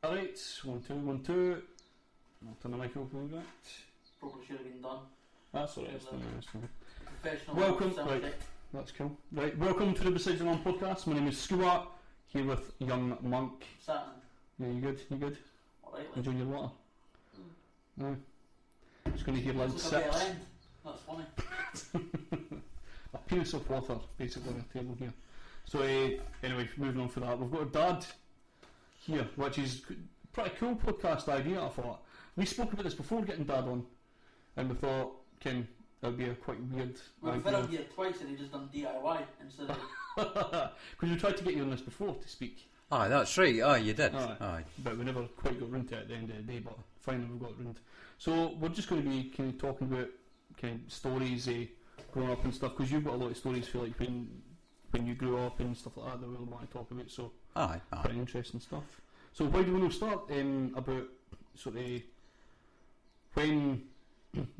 Alright, 1, 2, 1, 2. I'll turn the mic open a bit. Probably should have been done. That's alright, it's done. Professional. Welcome, right, that's cool. Right, welcome to the Besides the Norm podcast. My name is Scuba, here with young Monk. Satin. Yeah, you good? You good? Alright, Enjoying your water? No. Just going to hear loud sips. That's funny. A penis of water, basically, on the table here. So, anyway, moving on for that, we've got a dad here, which is pretty cool podcast idea, I thought. We spoke about this before getting dad on, and we thought, Ken, that would be a quite weird We've had him here twice and he just done DIY instead of... Because we tried to get you on this before to speak. Aye, that's right. Aye, you did. Aye. But we never quite got round to it at the end of the day, but finally we got round. So we're just going to be kind of talking about kind of stories growing up and stuff, because you've got a lot of stories for like when you grew up and stuff like that we really want to talk about, so aye. Pretty interesting stuff. So why do we not start about sort of when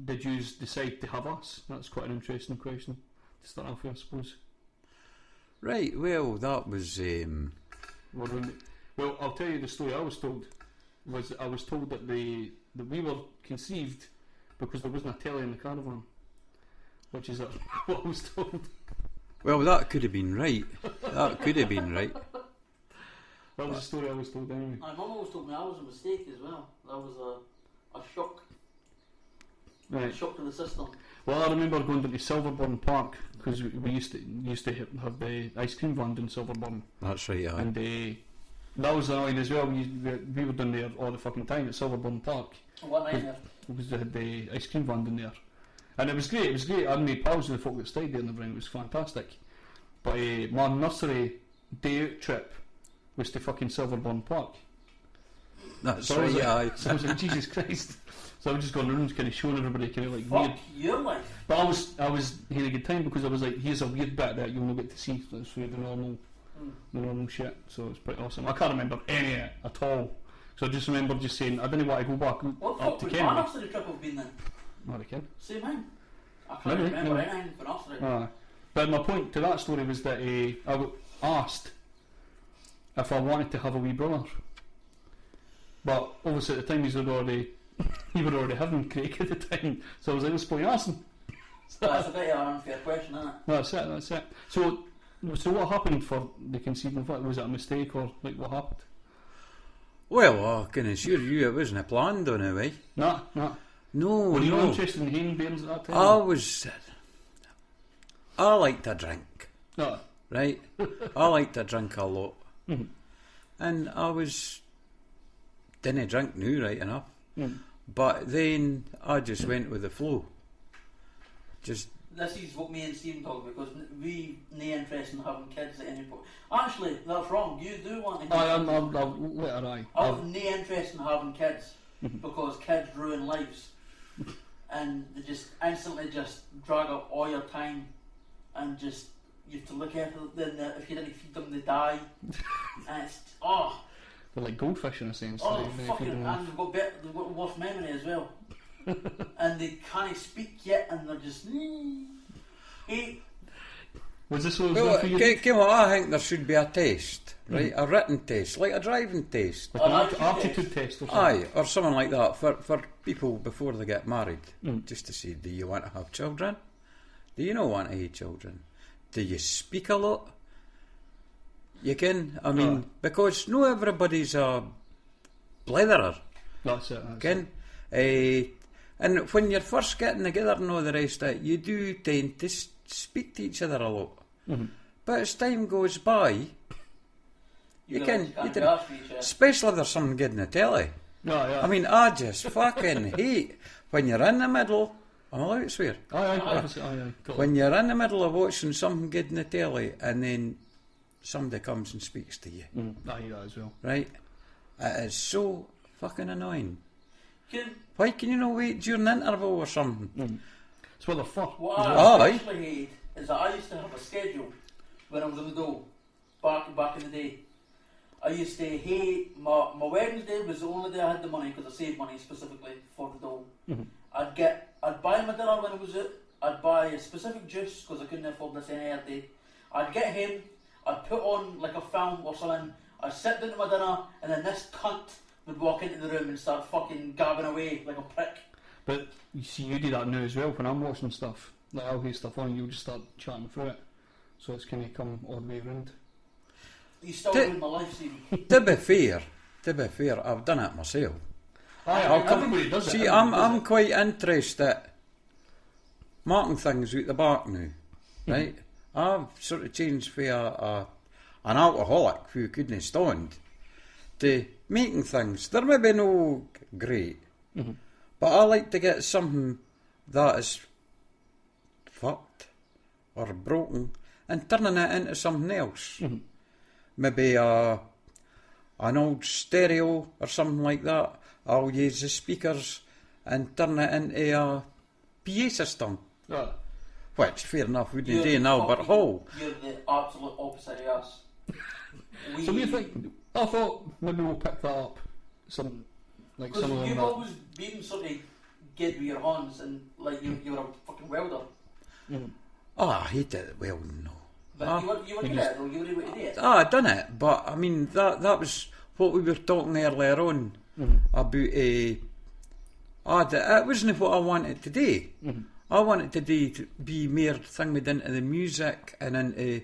did you decide to have us? That's quite an interesting question to start off with, I suppose. Right, well that was well, I'll tell you the story I was told. I was told that we were conceived because there wasn't a telly in the caravan, which is what I was told. Well, that could have been right. That could have been right. That was the story I was told anyway. My mum always told me I was a mistake as well. That was a shock. Right. A shock to the system. Well, I remember going down to Silverburn Park because we used to have the ice cream van in Silverburn. That's right, aye. And that was annoying as well. We were down there all the fucking time at Silverburn Park. What nightmare. Because they had the ice cream van in there. And it was great. I had made pals with the folk that stayed there and everything. It was fantastic. But my nursery day out trip was to fucking Silverburn Park. That's right, aye. So I was like, Jesus Christ. So I was just going around kind of showing everybody kind of like weird. Fuck your life. But I was having a good time because I was like, here's a weird bit that you'll not get to see. That's the normal shit. So it's pretty awesome. I can't remember any of it at all. So I just remember just saying, I didn't want to go back what up to fuck Kennedy. would my nursery trip have been then? Not again. Same mine. I can't remember anything for nursery. But my point to that story was that I was asked if I wanted to have a wee brother. But obviously at the time you were already having Craig at the time, so I was like, what's the point asking? That's a bit of an unfair question, isn't it? That's it. So what happened for the conceiving of it? Was it a mistake or like what happened? Well, I can assure you it wasn't planned on a way. Nah. No, Were you no. not interested in haying bears at that time? I liked to drink. No. Right? I liked to drink a lot. Mm-hmm. And didn't drink now, right enough. Mm. But then I just went with the flow. This is what me and Stephen talk about, because we no interest in having kids at any point. Actually, that's wrong. You do want to have I have no interest in having kids because kids ruin lives and they just instantly just drag up all your time and just you have to look after them. If you didn't feed them, they die. And it's they're like goldfish in a sense. Fucking, and they've got worse memory as well. And they can't speak yet, and they're just. Was this what was for you? Come on, I think there should be a test, right? A written test, like a driving test. Like an aptitude test or something? Aye, or something like that for people before they get married. Just to say, do you want to have children? Do you not want to have children? Do you speak a lot? You can, because no everybody's a bletherer. That's it. And when you're first getting together and all the rest of it, you do tend to speak to each other a lot. Mm-hmm. But as time goes by, you can especially if there's something good in the telly. Yeah. I mean, I just fucking hate when you're in the middle. I'm allowed to swear. Aye. When you're in the middle of watching something good in the telly and then somebody comes and speaks to you. I hear that as well. Right? It is so fucking annoying. Why can you not wait during the interval or something? It's what they're for. What I especially hate is that I used to have a schedule when I was on the dole back in the day. I used to hate my Wednesday was the only day I had the money because I saved money specifically for the dole. I'd buy my dinner when it was out. I'd buy a specific juice because I couldn't afford this any other day. I'd get him. I'd put on like a film or something. I'd sit down to my dinner, and then this cunt would walk into the room and start fucking gabbing away like a prick. But you see, you do that now as well when I'm watching stuff. Like I'll get stuff on, you'll just start chatting through it. So it's kind of come all the way around. You still ruined my life, Stevie. To be fair, I've done it myself. Everybody does it. See, I'm quite interested marking things out the back now, right? I've sort of changed from an alcoholic who couldn't stand to making things. They're maybe no great, but I like to get something that is fucked or broken and turning it into something else. Maybe an old stereo or something like that. I'll use the speakers and turn it into a PA system. Yeah. Which, fair enough, wouldn't do in Albert Hall. You're the absolute opposite of us. So what do you think? I thought maybe we'll pick that up. Some like some of them. You've always been sort of good with your hands and like you were a fucking welder. Oh, I hate it. Well, no. But you were good at it though, you were able to do it. I done it, but I mean that was what we were talking earlier on about it wasn't what I wanted to do. I wanted to be more thinged into the music and into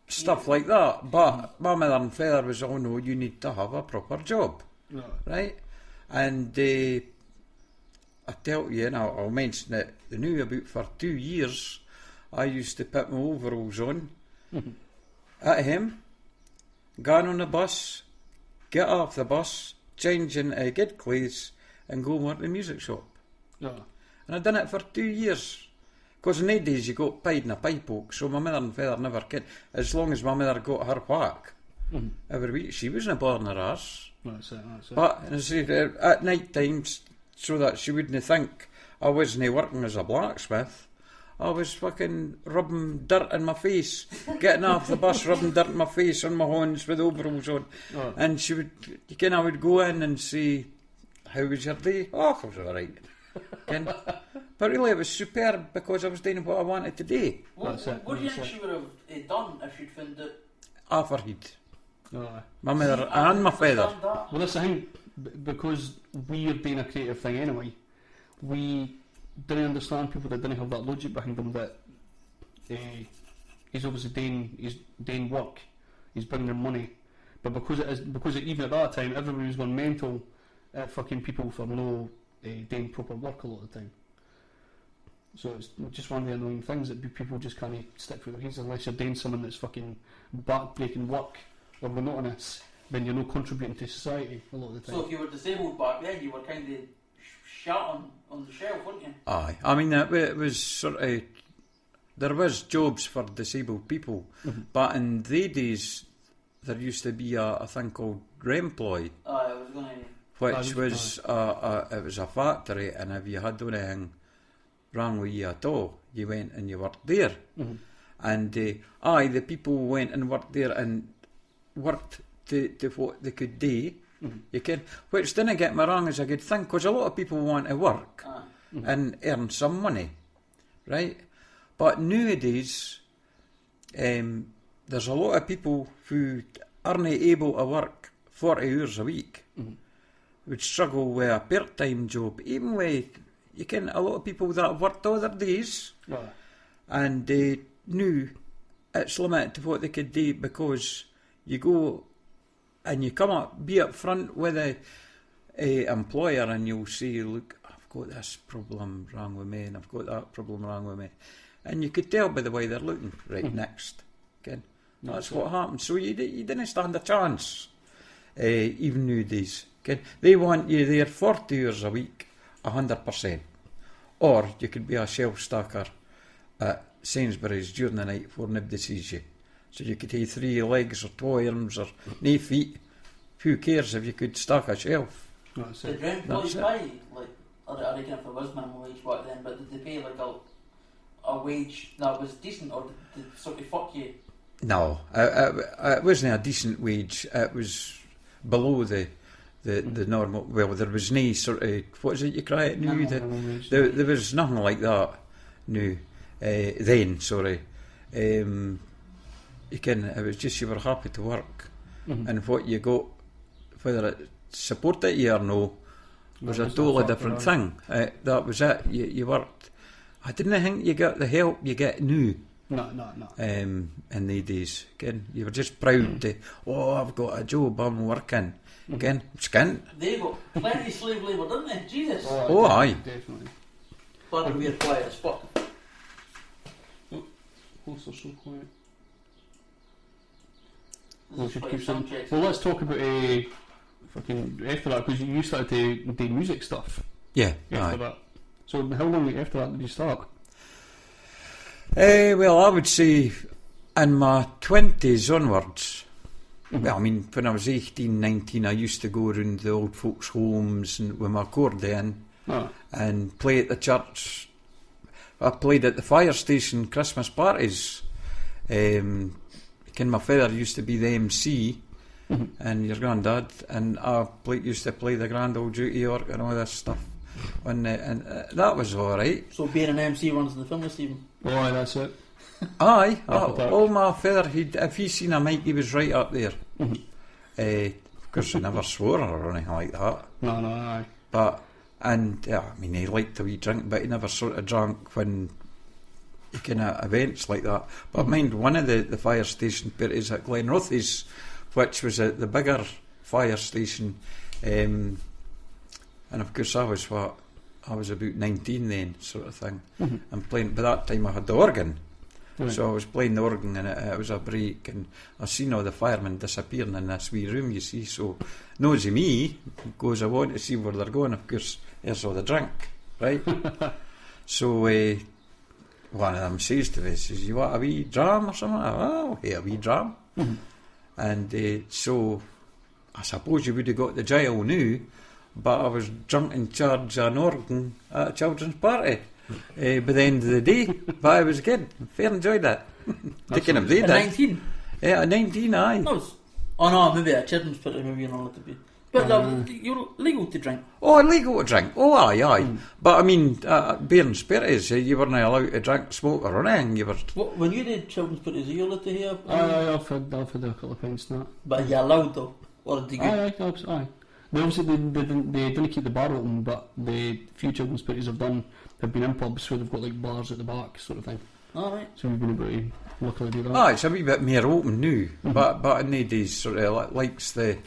stuff like that. But my mother and father was, oh no, you need to have a proper job, right? And I tell you, and I'll mention it, the new about for 2 years, I used to put my overalls on at him, gone on the bus, get off the bus, change into good clothes, and go work in the music shop. And I'd done it for 2 years. Because in those days you got paid in a pipe oak, so my mother and father never cared. As long as my mother got her whack every week, she wasn't bothering her arse. That's it. But at night times, so that she wouldn't think I wasn't working as a blacksmith, I was fucking rubbing dirt in my face, getting off the bus, rubbing dirt in my face on my hands with overalls on. And she would, I would go in and say, how was your day? Oh, it was alright. But really it was superb because I was doing what I wanted to do. What do you think she would have done if she'd found it? Overhead. My mother and my father. Well, that's the thing, because we're doing a creative thing anyway, we didn't understand people that didn't have that logic behind them that he's obviously doing work, he's bringing in money, but because even at that time everybody was going mental at fucking people for no doing proper work a lot of the time. So it's just one of the annoying things that people just can't stick with their heads unless you're doing something that's fucking back-breaking work or monotonous, then you're not contributing to society a lot of the time. So if you were disabled back then, you were kind of shot on the shelf, weren't you? Aye, I mean it was sort of, there was jobs for disabled people, but in the days there used to be a thing called Remploy. I was going to... Which was it was a factory, and if you had anything wrong with you at all, you went and you worked there. And the people went and worked there and worked to what they could do. You can, which didn't get me wrong as a good thing, because a lot of people want to work and earn some money, right? But nowadays, there's a lot of people who aren't able to work 40 hours a week. Would struggle with a part-time job, even with, you can, a lot of people that have worked other days and they knew it's limited to what they could do, because you go and you come up, be up front with a employer and you'll say, look, I've got this problem wrong with me and I've got that problem wrong with me, and you could tell by the way they're looking, right, next, again, that's what happens. So you didn't stand a chance, even nowadays. Okay. They want you there 40 hours a week, 100%. Or you could be a shelf stacker at Sainsbury's during the night before nobody sees you. So you could have 3 legs or 2 arms or no feet. Who cares if you could stack a shelf? Did rent employees pay, like, I reckon if it was minimum wage back then, but did they pay like a wage that was decent, or did they sort of fuck you? No, it wasn't a decent wage. It was below the normal. Well, there was no sort of, what is it you cry it now? There was nothing like that. No, then sorry. You can. It was just you were happy to work, and what you got, whether it support it or no was a totally different thing. That was it. You worked. I didn't think you got the help you get now. No. In the days, again, you were just proud to. Oh, I've got a job. I'm working. Again, skint. They got plenty of slave labour, didn't they? Jesus. Oh, aye. Definitely. But we're quiet as fuck. Hosts are so quiet. This is like sound checks. Well, let's talk about fucking after that, because you started to do music stuff Yeah. after Aye. that. So how long after that did you start? Well, I would say in my 20s onwards. Well, I mean, when I was 18, 19, I used to go around the old folks' homes and with my accordion and play at the church. I played at the fire station Christmas parties. My father used to be the MC and your granddad, and I used to play the grand old duty org and all this stuff. And that was alright. So being an MC runs in the family, Stephen. Oh, that's it. Aye, all my father, if he seen a mic, he was right up there. Of course, he never swore or anything like that. No, aye. But, he liked a wee drink, but he never sort of drank when kind of events like that. But mind, one of the fire station parties at Glenrothes, which was at the bigger fire station, and of course I was about 19 then, sort of thing, and playing. By that time I had the organ. Right. So I was playing the organ and it was a break, and I seen all the firemen disappearing in this wee room, you see. So nosy me goes, I want to see where they're going. Of course, there's all the drink, right? So one of them says to me, says, "You want a wee dram or something?" "Oh, hey, a wee dram." And so I suppose you would have got the jail now, but I was drunk in charge of an organ at a children's party. By the end of the day, but I was good. Fair enjoyed that. Taking him there. At 19? Yeah, at 19, aye. No, maybe a children's party, maybe you're not allowed to be. But you're legal to drink. Oh, illegal to drink. Oh, aye. But I mean, being parties, you weren't allowed to drink, smoke or anything. You were. What, when you did children's parties, are you allowed to hear? Aye, I've had a couple of pints and that. But are you allowed though? Or did you? Aye. They obviously they didn't keep the bar open, but the few children's parties have been in pubs where they've got like bars at the back, sort of thing. Alright. So we've been able to luckily do that. It's a wee bit more open now, but in the days, sort of likes the.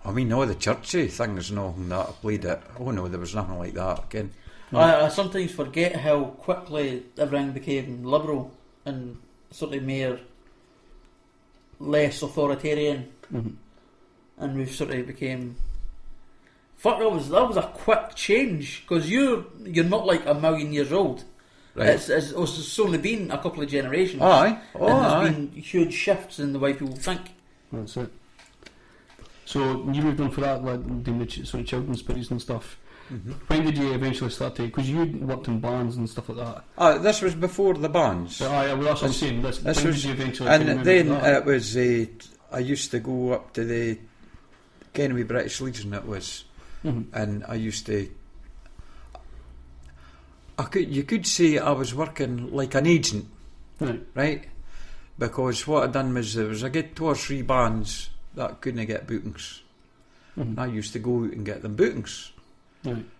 I mean, all the churchy things and all that I played it. Oh no, there was nothing like that again. I sometimes forget how quickly everything became liberal and sort of less authoritarian, and we've sort of became. Fuck, that was a quick change, because you're not like a million years old. Right. It's only been a couple of generations. Aye. And there's been huge shifts in the way people think. That's it. So you moved on for that, like doing the sort of children's parties and stuff. When did you eventually start to? Because you worked in bands and stuff like that. This was before the bands. So, that's what I'm saying. When did you eventually? And then it was. I used to go up to the Kenway British Legion. It was, and I used to. You could say I was working like an agent, right? Because what I'd done was there was a good 2 or 3 bands that couldn't get bookings. I used to go out and get them bookings,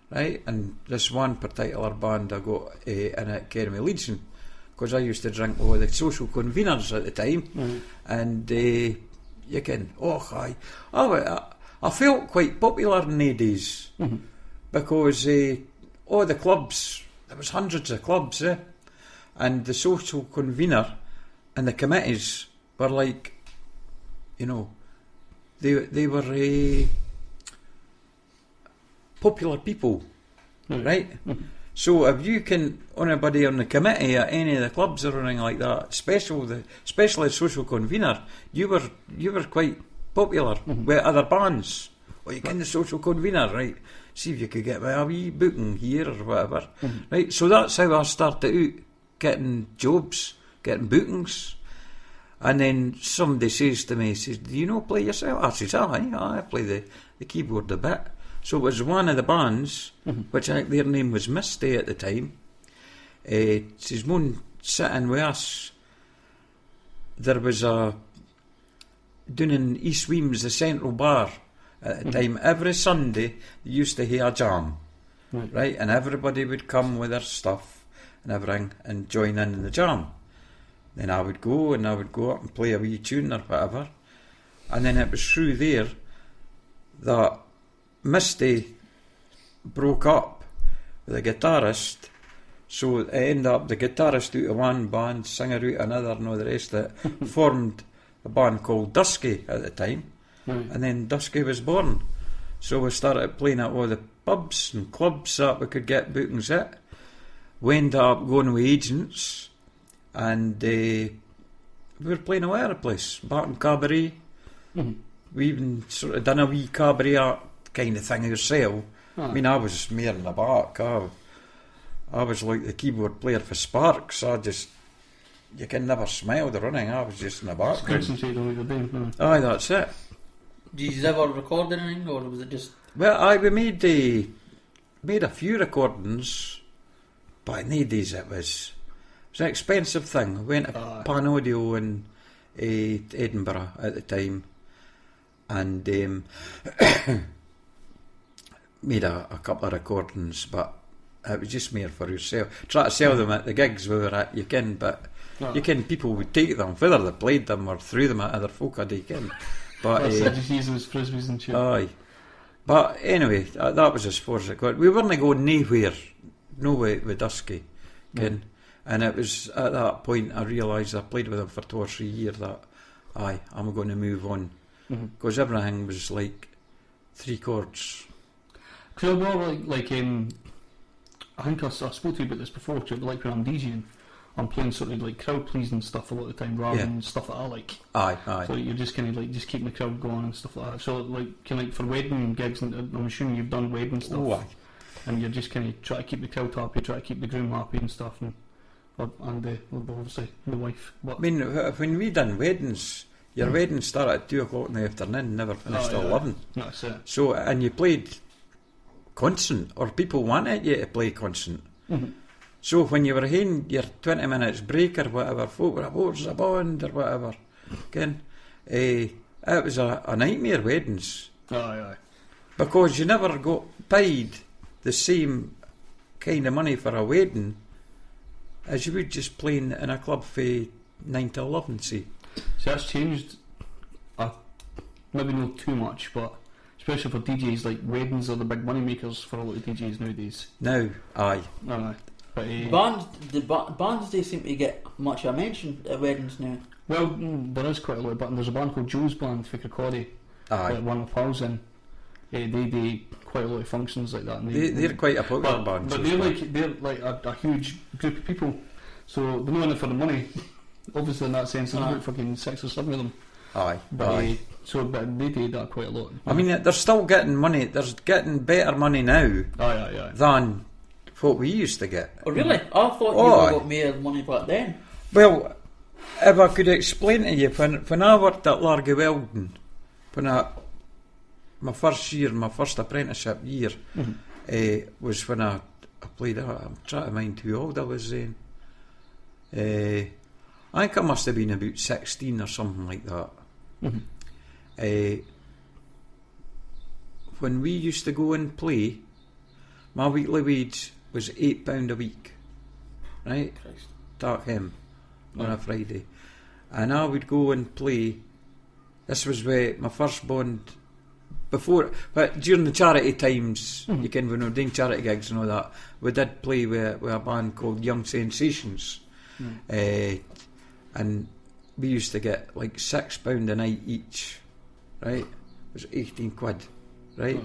right? And this one particular band I got in at Kenway Legion, because I used to drink with the social conveners at the time, and you can, I felt quite popular in the days, because all the clubs, there was hundreds of clubs, and the social convener and the committees were like, they were popular people, right? So if you can anybody on the committee at any of the clubs or anything like that, especially social convener, you were quite popular with other bands. Or you can the social convener, right? See if you could get a wee booking here or whatever, right? So that's how I started out getting jobs, getting bookings. And then somebody says to me, "Do you know play yourself?" I says, I play the keyboard a bit. So it was one of the bands, which I think their name was Misty at the time. Says, "Moon, sitting with us, there was a down in East Weems, the Central Bar at the time, every Sunday they used to have a jam, right? And everybody would come with their stuff and everything and join in the jam. Then I would go up and play a wee tune or whatever. And then it was through there that Misty broke up with a guitarist. So it ended up the guitarist out of one band, singer out of another, and all the rest of it, formed a band called Dusky at the time. And then Dusky was born. So we started playing at all the pubs and clubs that we could get bookings at. We ended up going with agents, and we were playing all over the place. Barton Cabaret. We even sort of done a wee cabaret art kind of thing ourselves. I mean, I was more in the back. I was like the keyboard player for Sparks. You can never smile the running. I was just in the background. Aye, that's it. Did you ever record anything, or was it just? Well, we made a few recordings, but in the days it was an expensive thing. I went to Pan Audio in Edinburgh at the time, and made a couple of recordings, but it was just more for yourself. Try to sell them at the gigs we were at, you can, but you can, people would take them, whether they played them or threw them at other folk, you can. But just use them as frisbees and shit. Aye. But anyway, that was as far as it got. We weren't going nowhere with Dusky, ken. And it was at that point I realised I played with him for 2 or 3 years that I'm going to move on, because everything was like 3 chords. Because I more like I think I spoke to you about this before too, but like when I'm DJing, I'm playing sort of like crowd pleasing stuff a lot of the time rather than stuff that I like. Aye. So you're just kind of like just keeping the crowd going and stuff like that. So like kind of like for wedding gigs, and I'm assuming you've done wedding stuff. Oh, aye. And you're just kind of try to keep the crowd happy, try to keep the groom happy and stuff, and obviously the wife. But I mean, when we done weddings, your wedding started at 2 o'clock in the afternoon, never finished till 11. That's it. So, and you played constant, or people wanted you to play constant. So when you were having your 20 minutes break or whatever, folk were, what's a bond or whatever, again, it was a nightmare, weddings. Aye. Because you never got paid the same kind of money for a wedding as you would just playing in a club for 9 to 11, see. So that's changed, maybe not too much, but especially for DJs, like weddings are the big money makers for a lot of DJs nowadays. Now, aye. Aye. But bands they seem to get much of a mention at weddings now. Well, there is quite a lot, but there's a band called Joe's Band for Kirkcaldy. Like one of my pals in. They do quite a lot of functions like that. And they're quite a popular band. But they're like a huge group of people, so they're not in it for the money. Obviously, in that sense, there's about fucking 6 or 7 of them. Aye. But they do that quite a lot. I mean, they're still getting money. They're getting better money now than what we used to get. Oh, really? I thought you got more money back then. Well, if I could explain to you, when I worked at Largy Weldon, my first apprenticeship year, was when I played. I'm trying to mind how old I was then. I think I must have been about 16 or something like that. When we used to go and play, my weekly wage was £8 a week, right? Dark him on a Friday, and I would go and play. This was where my first bond before, but during the charity times, you can, when we were doing charity gigs and all that, we did play with a band called Young Sensations, and we used to get like £6 a night each, right? It was 18 quid, right?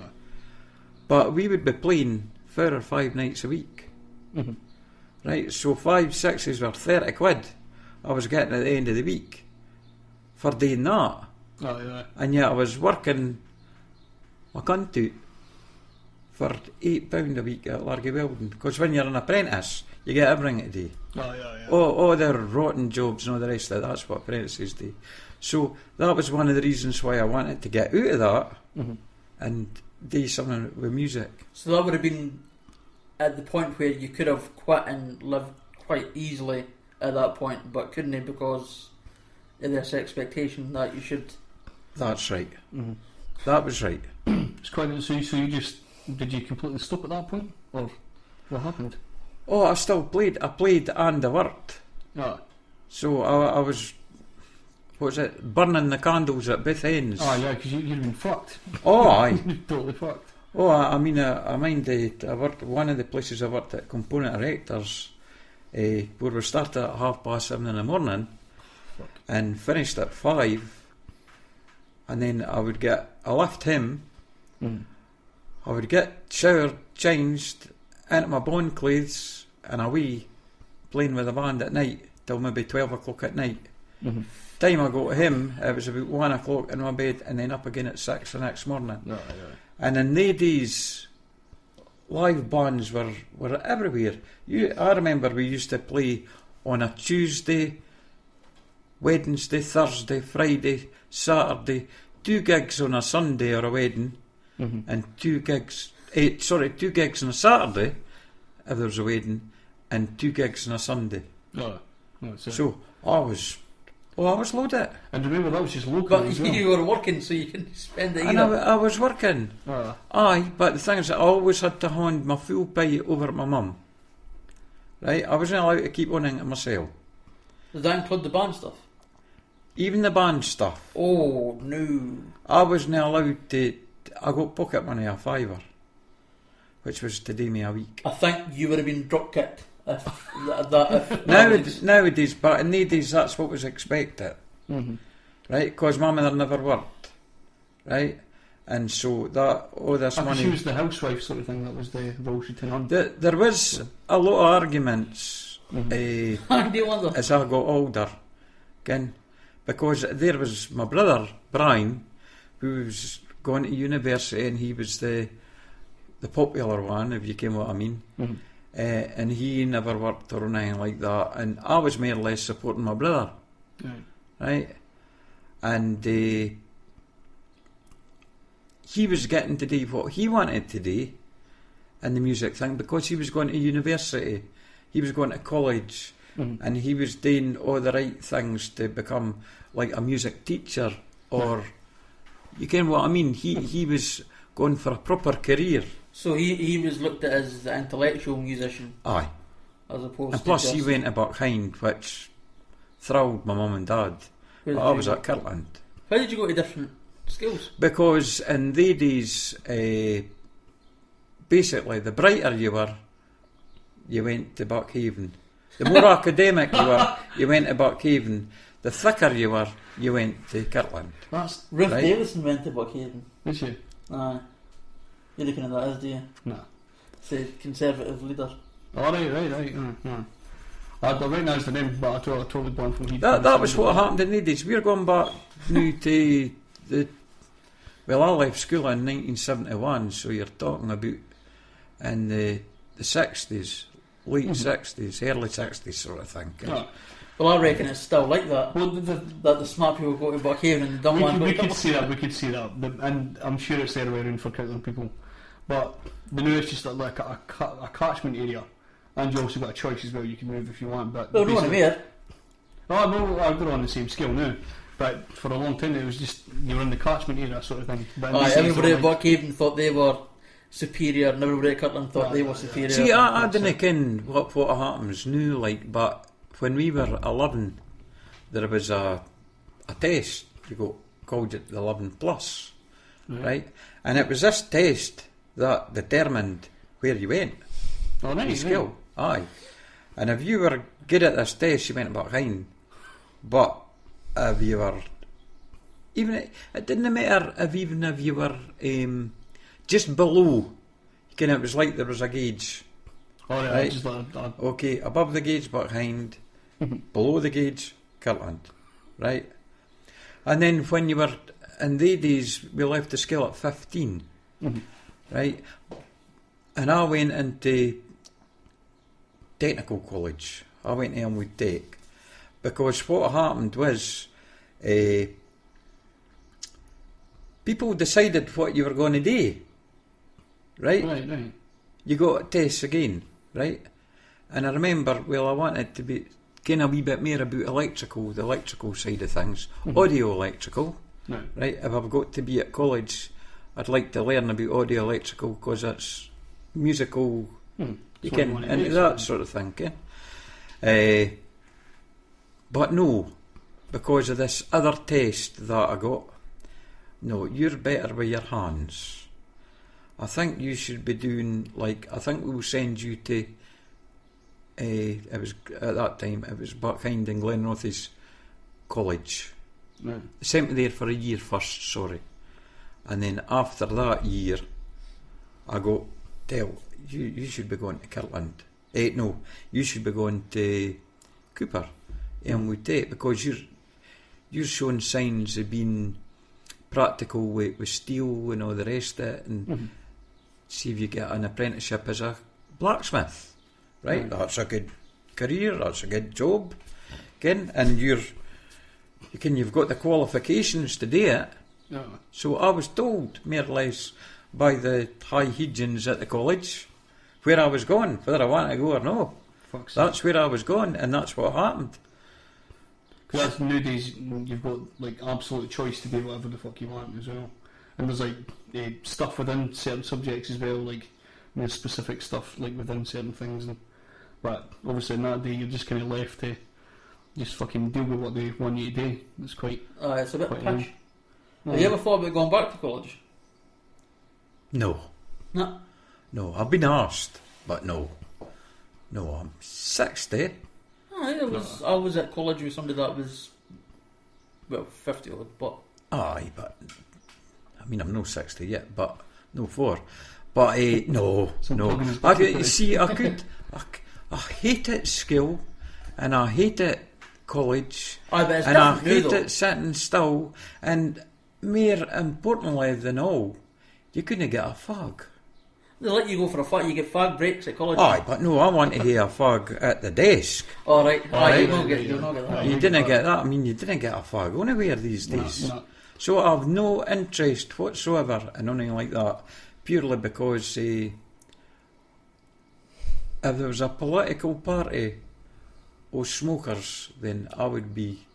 But we would be playing 4 or 5 nights a week, right? So 5 6s were 30 quid I was getting at the end of the week for doing that. And yet I was working my cunt out for £8 a week at Largy Weldon, because when you're an apprentice you get everything to do. All their rotten jobs and all the rest of it, that's what apprentices do. So that was one of the reasons why I wanted to get out of that and do something with music. So that would have been at the point where you could have quit and lived quite easily at that point, but couldn't, because of this expectation that you should That's right. Mm-hmm. That was right. It's quite so you just did you completely stop at that point, or what happened? Oh, I still played. I played and I worked. Ah, So I was, what was it, burning the candles at both ends. yeah, because you've been fucked. Oh, aye. You're totally fucked. Oh, I mean, I mind I worked, one of the places I worked at, Component Erectors, where we started at 7:30 in the morning and finished at 5, and then I left him, I would get showered, changed, into my bond clothes, and away, playing with the band at night, till maybe 12 o'clock at night. Mm-hmm. Time I got to him, it was about 1 o'clock in my bed, and then up again at 6 the next morning. Yeah. And in the days, live bands were everywhere. I remember we used to play on a Tuesday, Wednesday, Thursday, Friday, Saturday, 2 gigs on a Sunday or a wedding, and 2 gigs on a Saturday if there was a wedding, and 2 gigs on a Sunday. So I was loaded. And remember, that was just local. But as well. you were working, so you can spend it And either. I was working. Aye, but the thing is, I always had to hand my full pay over at my mum. Right, I wasn't allowed to keep on into myself. Does that include the band stuff? Even the band stuff. Oh, no. I wasn't allowed to. I got pocket money a £5, which was to do me a week. I think you would have been drop kicked if Nowadays, but in the days, that's what was expected, right? Because my mother never worked, right? And so that all this money. She was the housewife sort of thing. That was the role she took on. There was a lot of arguments as I got older, again, because there was my brother Brian, who was going to university, and he was the popular one, if you came what I mean. And he never worked or anything like that, and I was more or less supporting my brother, right? And he was getting to do what he wanted to do in the music thing, because he was going to university, he was going to college, and he was doing all the right things to become like a music teacher, or you get what I mean. He was going for a proper career. So he was looked at as the intellectual musician. Aye. As opposed and plus to he went behind, which thrilled my mum and dad. But I was at Kirtland. How did you go to different schools? Because in the days, basically, the brighter you were, you went to Buckhaven. The more academic you were, you went to Buckhaven. The thicker you were, you went to Kirtland. Ruth right? Davison went to Buckhaven. Did she? Aye. You're looking at that as, do you? No. It's a conservative leader. Oh, right. I recognise the name, but I totally blanked from That was what happened in the days. We're going back now to the. Well, I left school in 1971, so you're talking about in the 60s, late 60s, early 60s sort of thing. Well, I reckon it's still like that. Well, that the smart people go to Buckhaven and the dumb ones go to we could see that, and I'm sure it's the other way around for Kirtland people. But the new is just like a catchment area, and you also got a choice as well. You can move if you want, but well, no one here. Oh, well, they're on the same scale now, but for a long time it was just you were in the catchment area sort of thing. But everybody at Buckhaven thought they were superior, and everybody at Kirtland thought they were superior. See, I didn't ken what happens now, like, but when we were 11, there was a test. You called it the 11 plus, right? And it was this test that determined where you went. Oh, nice. Skill, aye. And if you were good at this test, you went behind. But if you were, even it didn't matter if you were just below. It was like there was a gauge. Oh, yeah, right? Just Okay, above the gauge, behind. Below the gauge, Kirtland, right? And then when you were in the days, we left the scale at 15, right? And I went into technical college. I went to Elmwood Tech, because what happened was people decided what you were going to do, right? Right. You got tests again, right? And I remember, I wanted to be kind of a wee bit more about the electrical side of things, audio electrical, No. Right? If I've got to be at college, I'd like to learn about audio electrical because that's musical, you That's what can, you want to and do, that so- sort of thing. Ken? But no, because of this other test that I got, no, you're better with your hands. I think you should be doing, like, I think we'll send you to, it was, at that time, it was Buckhind and Glenrothes College. No. They sent me there for a year first, sorry. And then after that year, I got, you should be going to Kirtland. No, you should be going to Cooper, Elmwood Tate, because you're showing signs of being practical with steel and all the rest of it, and see if you get an apprenticeship as a blacksmith, right? That's a good career, that's a good job, again, and you've got the qualifications to do it. No. So I was told, more or less, by the high hegians at the college, where I was going, whether I want to go or no. Fuck's That's where I was going, and that's what happened. Because that's nowadays, you've got like absolute choice to do whatever the fuck you want as well. And there's like stuff within certain subjects as well, like there's specific stuff like within certain things. But obviously in that day you're just kind of left to just fucking deal with what they want you to do. It's quite. It's a bit Quite pish. Have you ever thought about going back to college? No. No. No, I've been asked, but no. No, I'm 60. I was at college with somebody that was, well, 50 odd, but... Aye, but I mean, I'm no 60 yet, but no 4. But no, no. See, I hate it school, and I hate it college, Aye, but it's and I different now, hate though. it sitting still, and more importantly than all, you couldn't get a fag. They let you go for a fag, you get fag breaks at college. Aye, but no, I want to hear a fag at the desk. Alright, Aye. you'll not get that. You didn't get that. I mean, you didn't get a fag anywhere these days. No. So I have no interest whatsoever in anything like that, purely because if there was a political party of smokers, then I would be.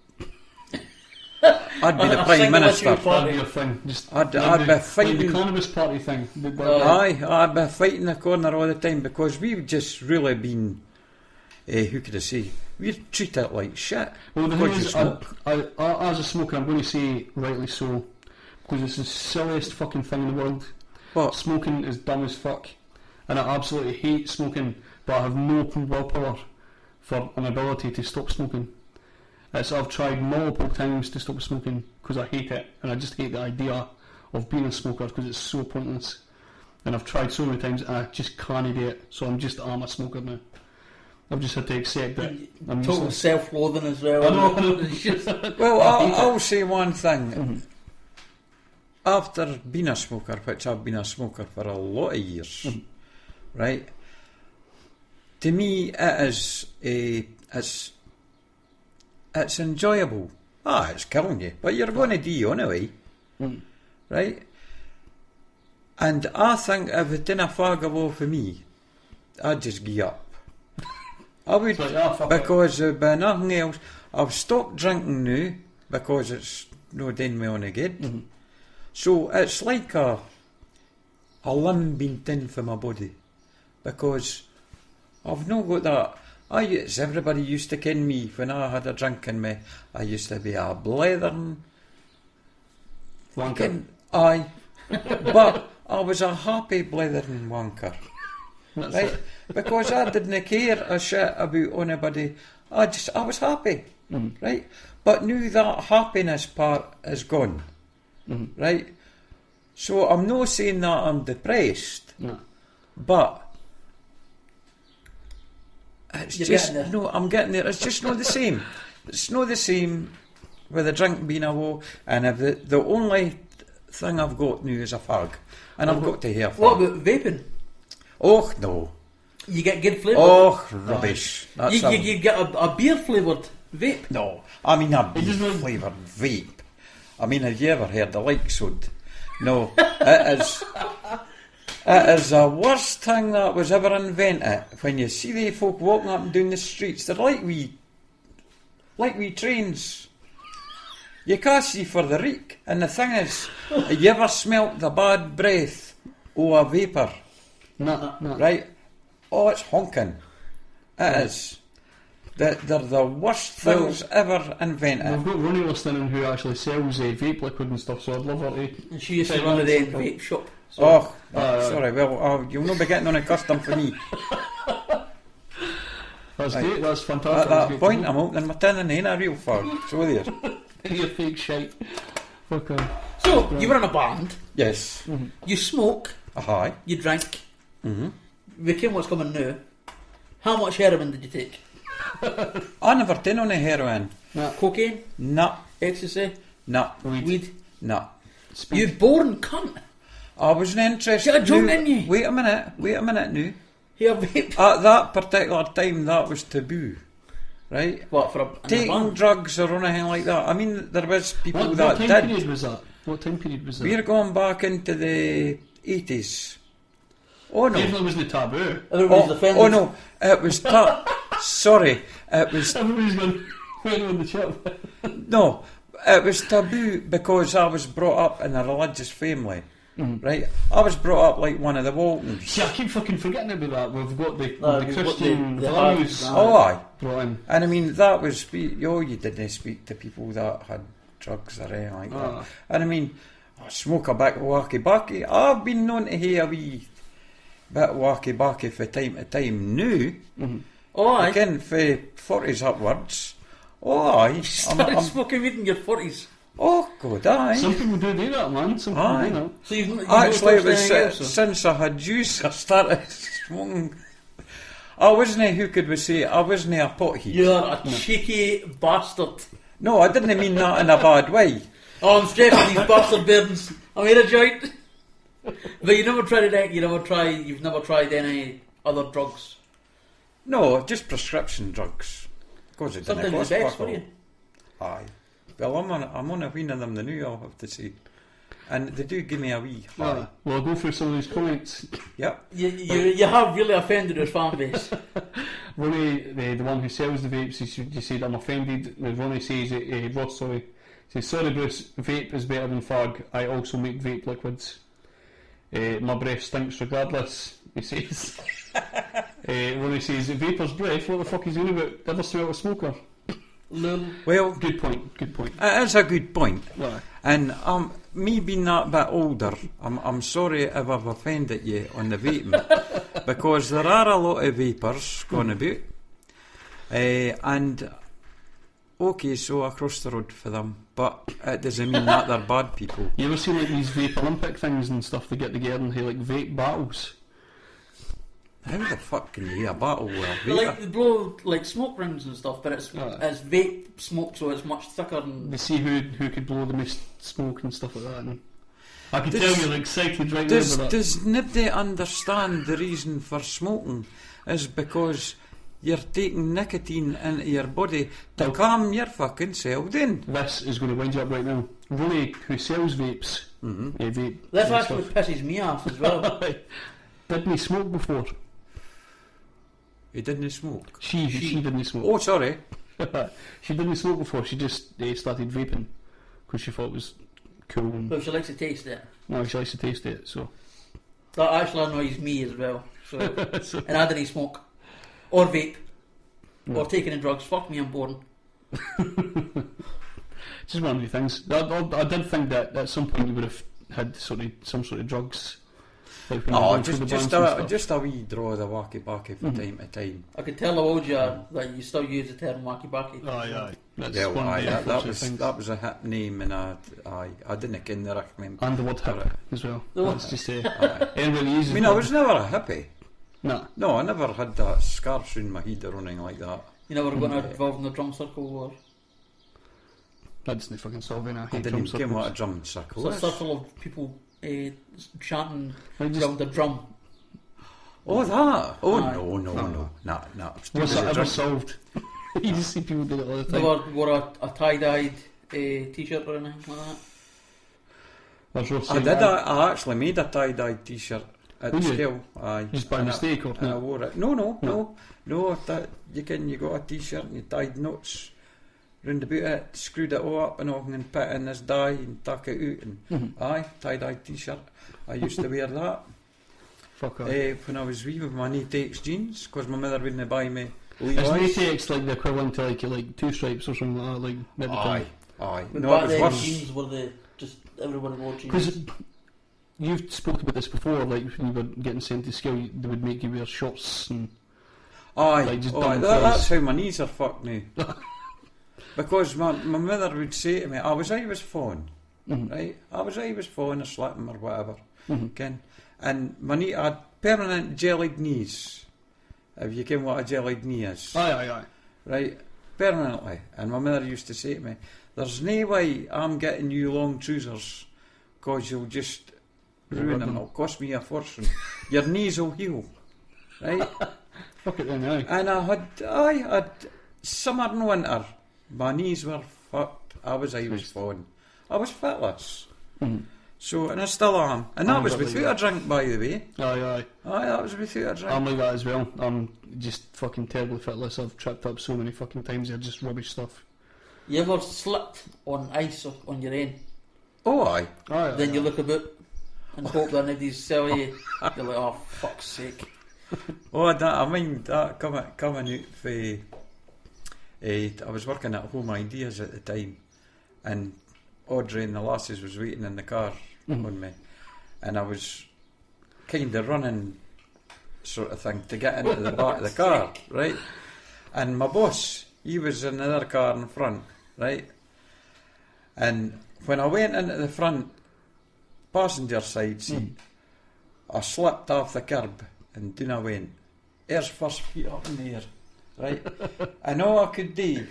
I'd be the Prime Minister. That'd be your thing. Just I'd be like the fighting. cannabis party thing. Aye, I'd be fighting the corner all the time because we've just really been. Who could I say? We treat it like shit. Well, the because thing you is, smoke. as a smoker, I'm going to say rightly so, because it's the silliest fucking thing in the world. What? Smoking is dumb as fuck, and I absolutely hate smoking, but I have no willpower for an ability to stop smoking. I've tried multiple times to stop smoking because I hate it, and I just hate the idea of being a smoker because it's so pointless. And I've tried so many times, and I just can't do it. So I'm a smoker now. I've just had to accept it. I'm Total useless. self-loathing as well. I know. It's just- Well, I hate I'll say one thing. Mhm. After being a smoker, which I've been a smoker for a lot of years, right? To me, it's enjoyable. It's killing you, but you're going to do anyway, right? And I think if it didn't fag away for me, I'd just give up. I would, It's like, fuck it. because there'd be nothing else. I've stopped drinking now because it's no doing me on again. So it's like a limb being thin for my body because I've not got that. Everybody used to ken me when I had a drink in me. I used to be a blethering. Wanker. Aye, but I was a happy blethering wanker. That's Right? it. Because I didn't care a shit about anybody. I was happy, right? But now that happiness part is gone, right? So I'm not saying that I'm depressed, No. but it's You're just getting there. no. I'm getting there. It's just not the same. It's not the same with the drink being a woe. And if the only thing I've got now is a fag, and I've got to hear. What Fag. about vaping? Oh no! You get good flavour. Oh rubbish! That's You get a beer flavoured vape. No, I mean a beef doesn't- flavoured vape. I mean, have you ever heard the likes of? No, it is. It is the worst thing that was ever invented. When you see the folk walking up and down the streets, they're like wee trains. You can't see for the reek. And the thing is, you ever smelt the bad breath of a vapour? No. Right? Oh, it's honking. It is. They're the worst things ever invented. We've got Ronnie listening who actually sells vape liquid and stuff, so I'd love her to. And she used to run a vape shop. So Sorry, well, you'll not be getting on a custom for me. That's Right. great, that's fantastic. At that point, I'm opening my tin and ain't a real fag. So there. You're fake shite. Fuck on. So, you were in a band, Yes. you smoke, Aye. you drink, Mm-hmm. we came what's coming now. How much heroin did you take? I never done on a heroin. Cocaine? Nah. Ecstasy? Nah. Weed? Nah. You born cunt! I wasn't interested. Got a joint now- in you. Wait a minute now. Here, vape. At that particular time, that was taboo. Right? What, for a Taking band? drugs or anything like that. I mean, there was people What that time did. period was that? What time period was that? We're going back into the 80s. Oh no. Definitely wasn't taboo. Everybody's offended. Oh no. It was sorry. It was Everybody's going, wait on the chat. no. It was taboo because I was brought up in a religious family. Right? I was brought up like one of the Waltons. See, I keep fucking forgetting about that. We've got the We've the got Christian the values hard- Oh aye. brought in. And I mean, that was, you didn't speak to people that had drugs or anything like that. Ah. And I mean, I smoke a bit of wacky-backy. I've been known to hear a wee bit of wacky-backy from time to time now. Oh, aye. Again, for 40s upwards. Oh, aye. You started smoking weed in your 40s. Oh, God, aye. Some people do that, man. Some people Aye. do that. So you've Actually, it not was touched anything else, since I had juice I started smoking. I wasn't, who could we say, I wasn't a pothead. You're a cheeky bastard. No, I didn't mean that in a bad way. Oh, I'm stressing these bastard burdens. I made a joint. But you never tried it. You've never tried any other drugs. No, just prescription drugs. Because it didn't Sometimes cost the best fuck for all. you. Aye. Well, I'm on a ween of them the new, I'll have to say. And they do give me a wee high. Well, I'll go through some of these comments. Yep. You have really offended his fan base. Ronnie, the one who sells the vapes, he said, I'm offended. Ronnie says, Ross, sorry. He says, sorry Bruce, vape is better than fag. I also make vape liquids. My breath stinks regardless, he says. Ronnie says, vapor's breath, what the fuck is he on about? Ever smell a smoker? Lul. Well, Good point. it is a good point. Aye. And me being that bit older, I'm sorry if I've offended you on the vaping, because there are a lot of vapors going about. And okay, so I crossed the road for them, but it doesn't mean that they're bad people. You ever see like these vape Olympic things and stuff? They get together and have like vape battles. How the fuck can you have a battle with a They vape? like they blow like smoke rings and stuff, but it's Aye. it's vape smoke, so it's much thicker They and see who could blow the most smoke and stuff like that. And I can Does- tell you're excited right now about that. Does nobody understand the reason for smoking is because you're taking nicotine into your body to Oh. calm your fucking self down. This is going to wind you up right now. Ronnie, who sells vapes, vape. this and actually pisses me off as well. stuff. Didn't he smoke before? He didn't smoke. She didn't smoke. Oh, sorry. She didn't smoke before. She just started vaping because she thought it was cool. And, But she likes to taste it. no, she likes to taste it. So, That actually annoys me as well. So, so and I didn't smoke or vape No. or taking in drugs. Fuck me, I'm boring. just one of the things. I did think that at some point you would have had some sort of drugs. Like when you were Oh, going through the just bands and stuff. just a wee draw of the wacky-backy from time to time. I could tell how old you are that you still use the term wacky backy. Aye. That's Yeah, one of aye, the that unfortunate was things. that was a hip name, and I didn't ken the recommend. And the word hip Aye. as well. The what? That's just Aye. anybody uses. I mean, I was never a hippie. Nah. No, I never had that scarf through my head or anything like that. You never going to involve in the drum circle or That doesn't fucking solve it. I I hate didn't drum even know what a circles. drum circle so a is. circle of people chanting Like just- around the drum. Oh, that? Oh, Aye. no. Nah. What's that ever Drink. solved? You just see people do it all the time. Never wore a tie-dyed t-shirt or anything like that. That's Ross I saying did. that. I actually made a tie-dye t-shirt at Did the you? scale. Aye. Just by And I- mistake or And I not? wore it. No. That, you got a t-shirt and you tied knots round about it, screwed it all up and all, and put it in this dye and tuck it out, and tie-dye t-shirt. I used to wear that. Fuck off. When I was wee with my Natex jeans, because my mother wouldn't buy me Is Levi's. Natex like the equivalent to like two stripes or something like that? Like at the time? Aye. But No, it back was then, worse. jeans were just everybody wore jeans. Because you've spoken about this before, like when you were getting sent to school, they would make you wear shorts and Aye, like just aye, dumb that's clothes. how my knees are fucked now. Because my mother would say to me, I was phone, right? I was phone or slipping or whatever, ken? And my knee, I had permanent jellied knees, if you ken what a jellied knee is. Aye. Right, permanently. And my mother used to say to me, there's no way I'm getting you long trousers, because you'll just ruin them, it'll cost me a fortune. Your knees will heal, right? Fuck it then, aye. And I had summer and winter, my knees were fucked. I was phone. I was fitless. So, and I still am. And that was without a drink, by the way. Aye. Aye, that was without a drink. I'm like that as well. I'm just fucking terribly fitless. I've tripped up so many fucking times. They're just rubbish stuff. You ever slipped on ice on your end? Oh, aye. Aye. Then you look about and hope that nobody's sell you. You're like, oh, fuck's sake. Oh, I mind that coming out for... I was working at Home Ideas at the time, and Audrey and the lasses was waiting in the car on me, and I was kind of running sort of thing to get into the back of the car, right? And my boss, he was in another car in front, right? And when I went into the front passenger side seat, I slipped off the curb and down I went. There's first feet up in the air, right? And all I could do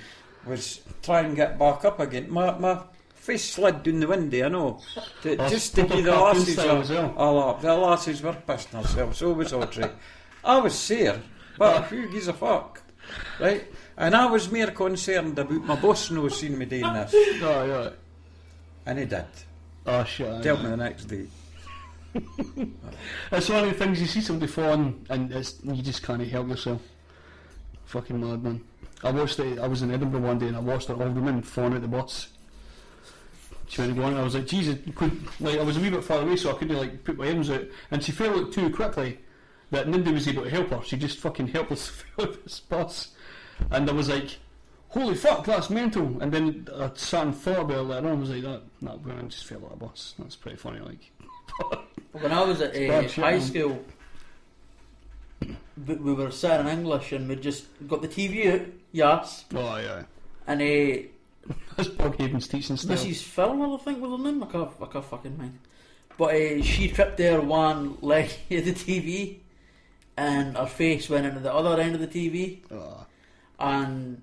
was try and get back up again. My face slid down the window, I know, just to give the lasses all up. The lasses were pissing themselves, so was Audrey. I was sore, but who gives a fuck, right? And I was more concerned about my boss not seeing me doing this. Aye. And he did. Oh shit. Tell me the next day. It's one of the things you see somebody falling and you just can't help yourself. Fucking mad, man. I was in Edinburgh one day and I watched an old woman falling out the bus. She went to go on and I was like, Jesus, I was a wee bit far away so I couldn't like put my arms out, and she fell out too quickly that nobody was able to help her. She just fucking helpless fell out this bus, and I was like, holy fuck, that's mental. And then I sat and thought about it later on. I was like, that woman just fell out of the bus. That's pretty funny, like. When I was at high school, we were sitting in English and we just got the TV out, yes. Oh yeah. And that's Boghaven's teaching style. Mrs. Phil, I think was her name. I can't fucking mind. But she tripped there one leg of the TV, and her face went into the other end of the TV, and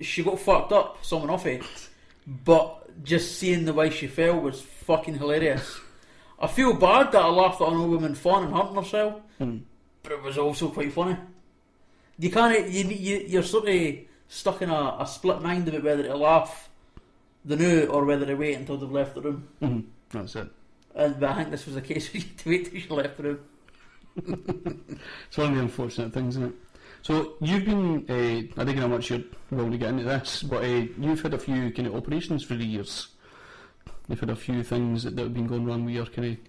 she got fucked up, something off it. But just seeing the way she fell was fucking hilarious. I feel bad that I laughed at an old woman falling and hurting herself, but it was also quite funny. You can't, you're sort of stuck in a split mind about whether to laugh the new or whether to wait until they've left the room. That's it. But I think this was the case where you had to wait till she left the room. It's one of the unfortunate things, isn't it? So you've been, I don't know how much you're willing to get into this, but you've had a few kind of operations for the years. You've had a few things that have been going wrong with your kind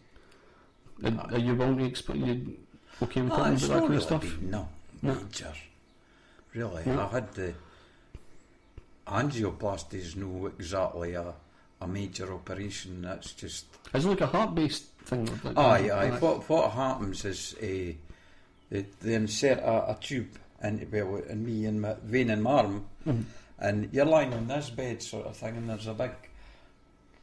of... Are you willing to explain? You okay with talking about that kind of stuff? No, major. Really, I had the angioplasty is no exactly a major operation. That's just. Is it like a heart-based thing? Like aye. What happens is they insert a tube in me in my vein in my arm, and you're lying on this bed sort of thing, and there's a big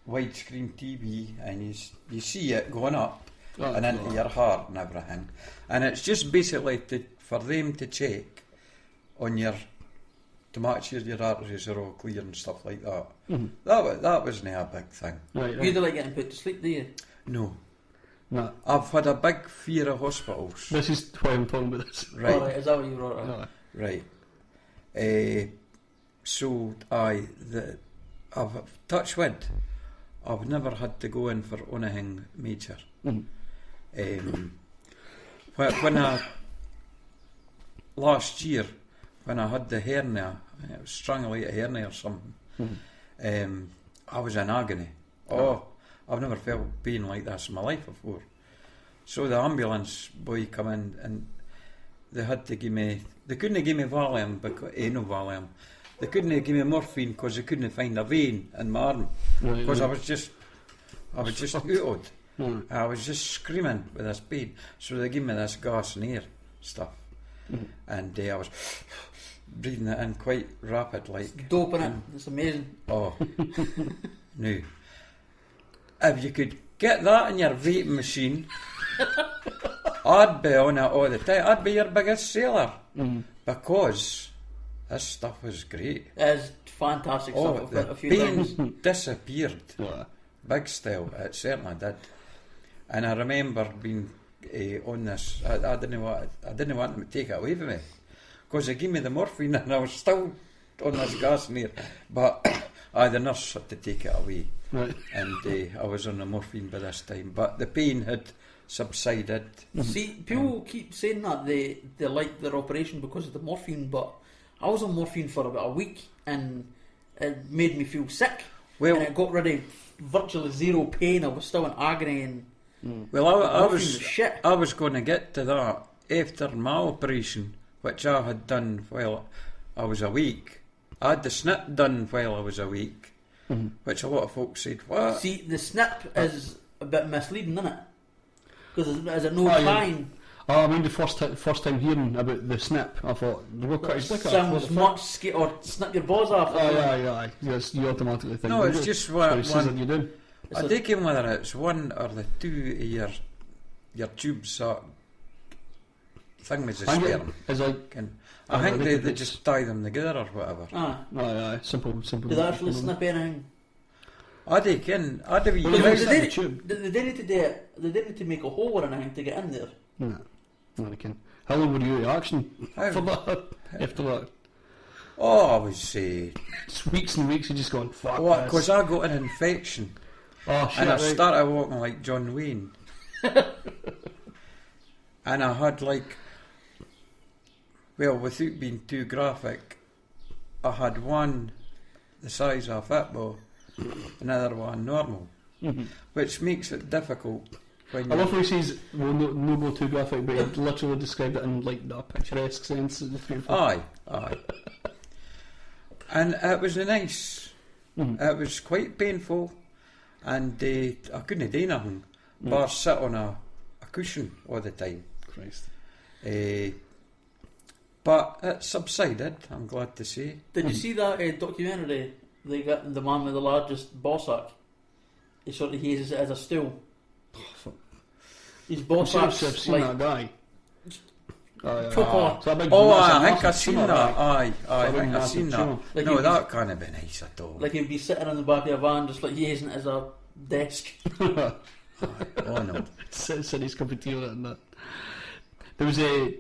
widescreen TV, and you see it going up and into your heart and everything, and it's just basically for them to check on your, to make sure your arteries are all clear and stuff like that. That wasn't a big thing. Right. You don't like getting put to sleep, do you? No. No. I've had a big fear of hospitals. This is why I'm talking about this. Right. Alright, is that what you wrote? Right. So I've touch wood. I've never had to go in for anything major. When I last year, when I had the hernia, it was strangling a hernia or something. I was in agony. Oh, I've never felt pain like this in my life before. So the ambulance boy come in and they had to give me. They couldn't give me Valium because no Valium. They couldn't give me morphine because they couldn't find a vein in my arm because I was just out. I was just screaming with this pain. So they gave me this gas and air stuff, and I was breathing it in quite rapid, like It's dope, innit? It's amazing. Oh, no! If you could get that in your vaping machine, I'd be on it all the time. I'd be your biggest seller because this stuff was great. It's fantastic stuff. I've got The a few times. pain disappeared. Big style, it certainly did. And I remember being on this. I didn't want them to take it away from me because they gave me the morphine and I was still on this gas in here. But the nurse had to take it away, and I was on the morphine by this time. But the pain had subsided. See, people keep saying that they like their operation because of the morphine, but I was on morphine for about a week and it made me feel sick. Well, and it got rid of virtually zero pain. I was still in agony and well, I morphine was shit. I was going to get to that after my operation, which I had done while I was awake. I had the snip done while I was awake, which a lot of folks said, what? See, the snip is a bit misleading, isn't it? Because is it no time? I mean, the first time hearing about the snip, I thought, we'll cut his dick off. Sounds much or snip your balls off. Aye. Yes, you automatically think. No, it's just what you do. I think whether it's one or the two of your tubes that thing with the sperm. I think they just tie them together or whatever. Aye, simple. Do they actually snip anything? They can. They didn't need to do it. They didn't need to make a hole or anything to get in there. No, they can. How long were you in action for that? After that? Oh, I was weeks and weeks. You just going fuck. What? Because I got an infection. Oh shit! And I started walking like John Wayne. And I had without being too graphic, I had one the size of a football, another one normal, which makes it difficult. I love how he says, well, no go too graphic, but he literally described it in a picturesque sense. Aye. And it was nice. It was quite painful, and I couldn't do nothing but sit on a cushion all the time. Christ. But it subsided, I'm glad to say. Did you see that documentary? They got the man with the largest ball sack. He sort of uses it as a stool. His ball sack's I've seen that guy. Proper. I think I've seen that. I think I've seen that. No, that can't have been nice at all. Like he'd be sitting on the back of a van, just using it as a desk. Oh no! Said his cup of tea on it and that. There was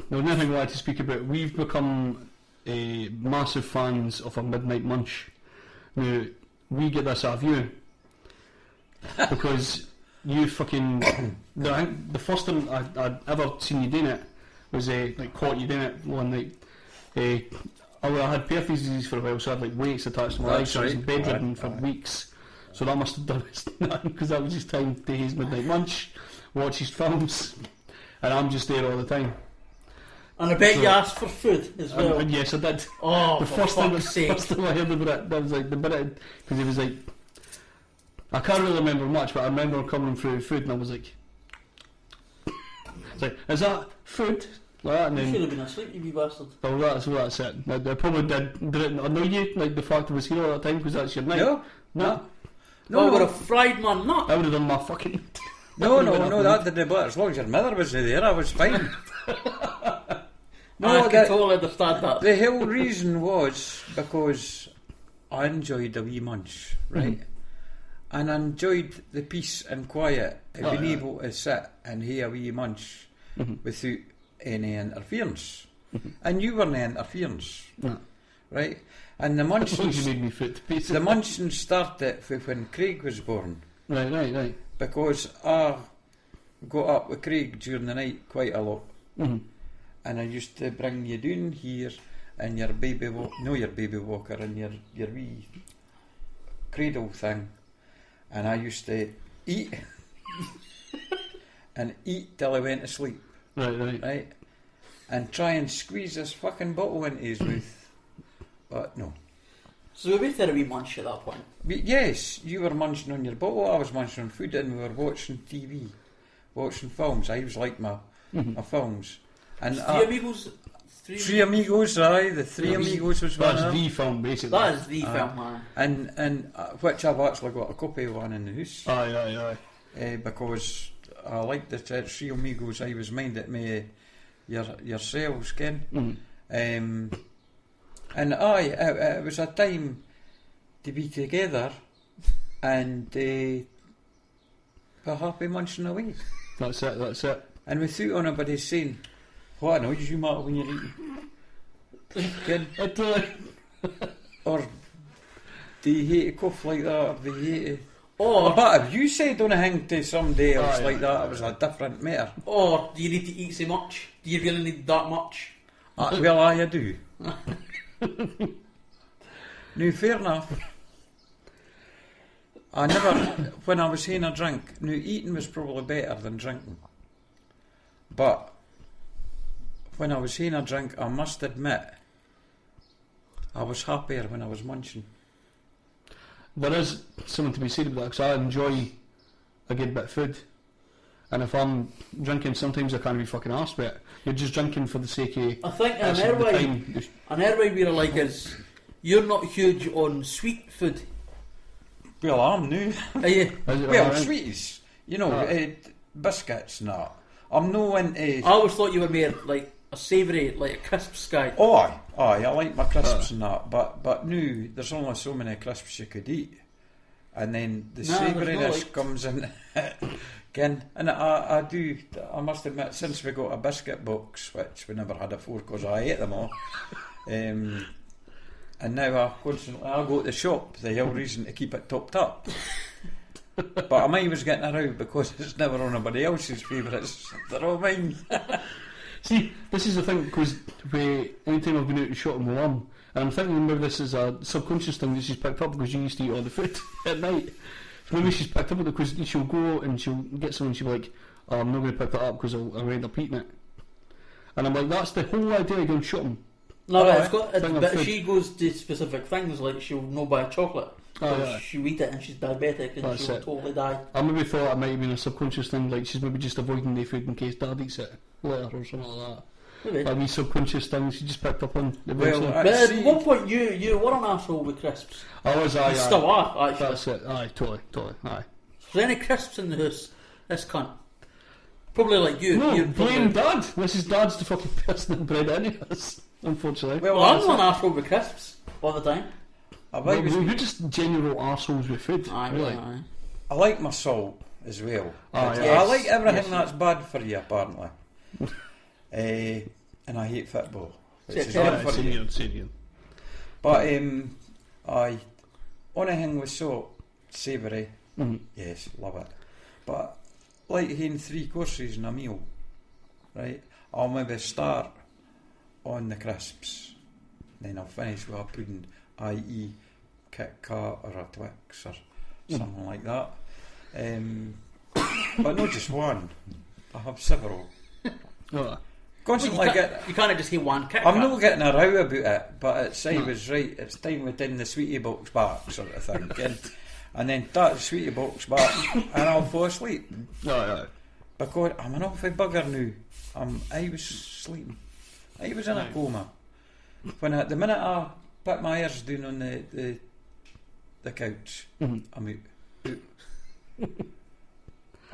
nothing I wanted to speak about. We've become massive fans of a midnight munch. Now we get this out of you because you fucking. The first time I'd ever seen you doing it was caught you doing it one night. I had peripheral disease for a while, so I had weights attached to my legs. So I was bedridden for weeks. So that must have done it because that was his time to his midnight munch, watch his films, and I'm just there all the time. And I bet you asked for food as well. And yes, I did. Oh, the first time I heard about it, that was the bit because he was I can't really remember much, but I remember coming through food, and I was like, is that food? Like that, and you then, should have been asleep, you wee bastard. Oh, that's it. I probably did it annoy you, the fact I was here all the time because that's your night. No. I would have fried my nut. I would have done my fucking. No, that didn't bother. As long as your mother was there, I was fine. I can totally understand that. The whole reason was because I enjoyed a wee munch, right? And I enjoyed the peace and quiet of being able to sit and hear a wee munch without any interference. And you weren't interference, right? And the munching, you made me fit. The munching started when Craig was born. Right. Because I got up with Craig during the night quite a lot. And I used to bring you down here and your baby walker and your wee cradle thing, and I used to eat and eat till I went to sleep. Right, and try and squeeze this fucking bottle into his mouth, but no. So we both had a wee munch at that point. Yes, you were munching on your bottle, I was munching on food, and we were watching TV, watching films. I was like my films. And Three Amigos? Three Amigos, aye, the Three Amigos was one. That's the film, basically. That is the film, aye. And which I've actually got a copy of one in the house. Aye. Because I liked the Three Amigos. I was minded me yourselves, Ken. And it was a time to be together and be happy munching away. That's it. And without anybody saying, what annoys you, Matt, when you're eating? Ken? Or do you hate to cough like that, or do you hate to... But if you said anything to somebody else like that, it was a different matter. Or do you need to eat so much? Do you really need that much? Well, I do. Now, fair enough. I never, when I was having a drink, now eating was probably better than drinking. But when I was having a drink, I must admit, I was happier when I was munching. There is something to be said about that, because I enjoy a good bit of food. And if I'm drinking, sometimes I can't be fucking arsed with it. You're just drinking for the sake of... I think another way we're like is, you're not huge on sweet food. Well, I'm new. Are you? Well, sweeties. You know, biscuits and that. I'm no into... I always thought you were more like a savoury, like a crisps guy. Oh, aye, I like my crisps and that. But now, there's only so many crisps you could eat. And then the savouriness comes in... Again, and I must admit, since we got a biscuit box, which we never had before because I ate them all, and now I go to the shop, the whole reason to keep it topped up. But I might was getting it out because it's never on anybody else's favourites, they're all mine. See, this is the thing, because anytime I've been out shopping with Mum, and I'm thinking maybe this is a subconscious thing that she's picked up because you used to eat all the food at night. Maybe she's picked up with it because she'll go out and she'll get something and she'll be like, oh, I'm not going to pick that up because I'll end up eating it. And I'm like, that's the whole idea of going shopping. No, but she goes to specific things, like she'll no buy chocolate. She'll eat it and she's diabetic and she'll totally die. I maybe thought it might have been a subconscious thing, like she's maybe just avoiding the food in case Dad eats it later or something like that. Maybe. Like wee subconscious things she just picked up on. But at one point you were an arsehole with crisps. I was, you still are, actually. That's it, aye, totally, aye. Is there any crisps in the house? This cunt. Probably like you. No, blame Dad. This is Dad's the fucking person that bred any of us, unfortunately. Well, I'm an arsehole with crisps all the time. We're just general arseholes with food. Aye, really. Aye. I like my salt as well. Yes. I like everything that's bad for you, apparently. And I hate football, which is good for you. But anything with salt, savoury, yes, love it. But like having 3 courses in a meal, right? I'll maybe start on the crisps, then I'll finish with a pudding, i.e. Kit Kat or a Twix or something like that. But not just one. I have several. Constantly you can't just get one Kit Kat. I'm not getting a row about it, but I was right. It's time within the sweetie box back, sort of thing. And then start the sweetie box back, and I'll fall asleep. Because I'm an awful bugger now. I was sleeping. I was in a coma. When the minute I put my ears down on the couch, I'm out.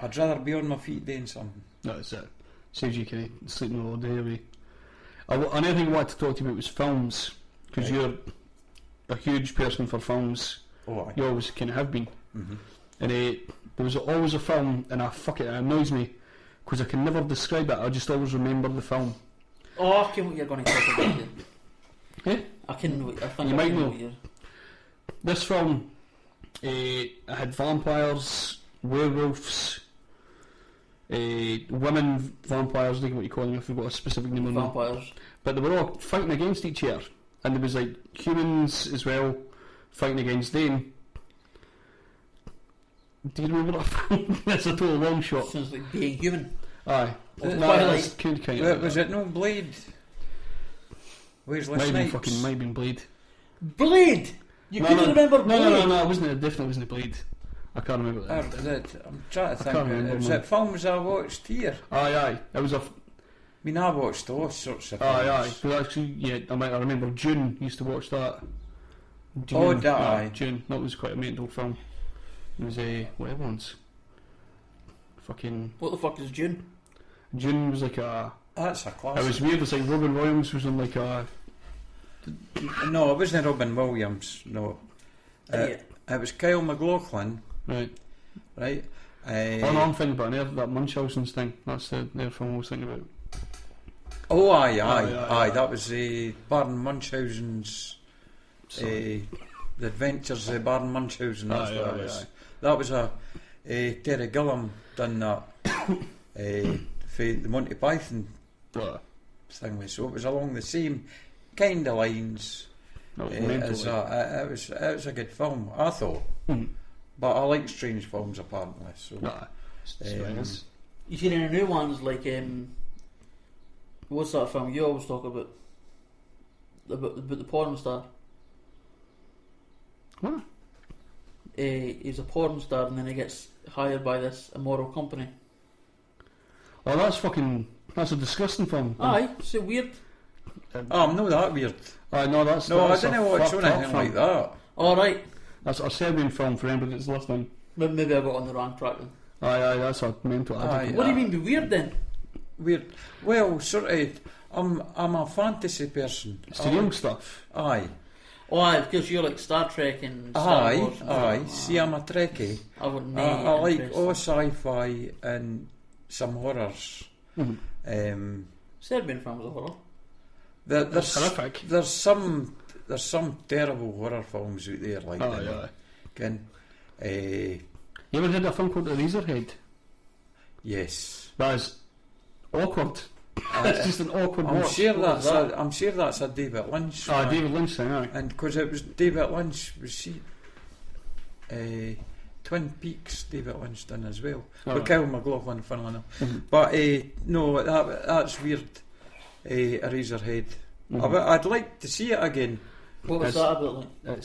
I'd rather be on my feet doing something. That's it. Saves you kind of sleeping all day away. Another thing I wanted to talk to you about was films, because you're a huge person for films. You always kind of have been. And there was always a film, and it annoys me because I can never describe it. I just always remember the film. I can what you're going to talk about. I think you might know. This film, it had vampires, werewolves, women vampires, like what you call them if you've got a specific name or not. Vampires. But they were all fighting against each other, and there was like humans as well fighting against them. Do you remember that film? That's a total long shot. Sounds like Being Human. Aye. Twilight. Was it no Blade? Wesley Snipes? Might have been Blade. Blade! You couldn't remember Blade? No, it wasn't. It definitely wasn't Blade. I can't remember that. I'm trying to think. remember, Was it films I watched here? Aye. It was a. I mean, I watched all sorts of films. Aye. Well, actually, yeah, I remember June. Used to watch that. June. That was quite a mental film. It was whatever ones. Fucking. What the fuck is June? June was like a. That's a classic. It was weird. It's like Robin Williams was on like a. No, it wasn't Robin Williams. No, Idiot. it was Kyle MacLachlan. Right. I'm thinking about that Munchausen's thing. That's their film I was thinking about. Oh, aye. That was Baron Munchausen's. The Adventures of Baron Munchausen. That's what it was. That was Terry Gilliam done that. For the Monty Python thing, so it was along the same kind of lines. It was a good film, I thought. But I like strange films apparently. So you seen any new ones like what's that film you always talk about the porn star? What? He's a porn star and then he gets hired by this immoral company. Oh, that's a disgusting film. Aye, so weird. I'm not that weird. No, I didn't watch anything like that. Alright. That's a Serbian film for anybody that's listening. Maybe I got on the wrong track then. Aye, that's a mental addict. What do you mean be weird then? Weird. Well, sort of. I'm a fantasy person. It's the young stuff. Aye. Oh, aye, because you're like Star Trek and Star Wars. Aye. See, I'm a Trekkie. I wouldn't. I like all sci-fi and some horrors. Serbian films are horror. That's horrific. There's some terrible horror films out there like that. Again, you ever heard of a film called Eraserhead? Yes. That is awkward. It's just an awkward I'm watch. Sure that's a David Lynch. David Lynch thing, aye. And because it was David Lynch, Twin Peaks, David Lynch done as well. With Kyle MacLachlan, funnily enough. But no, that's weird. Eraserhead. I'd like to see it again. What was that about like?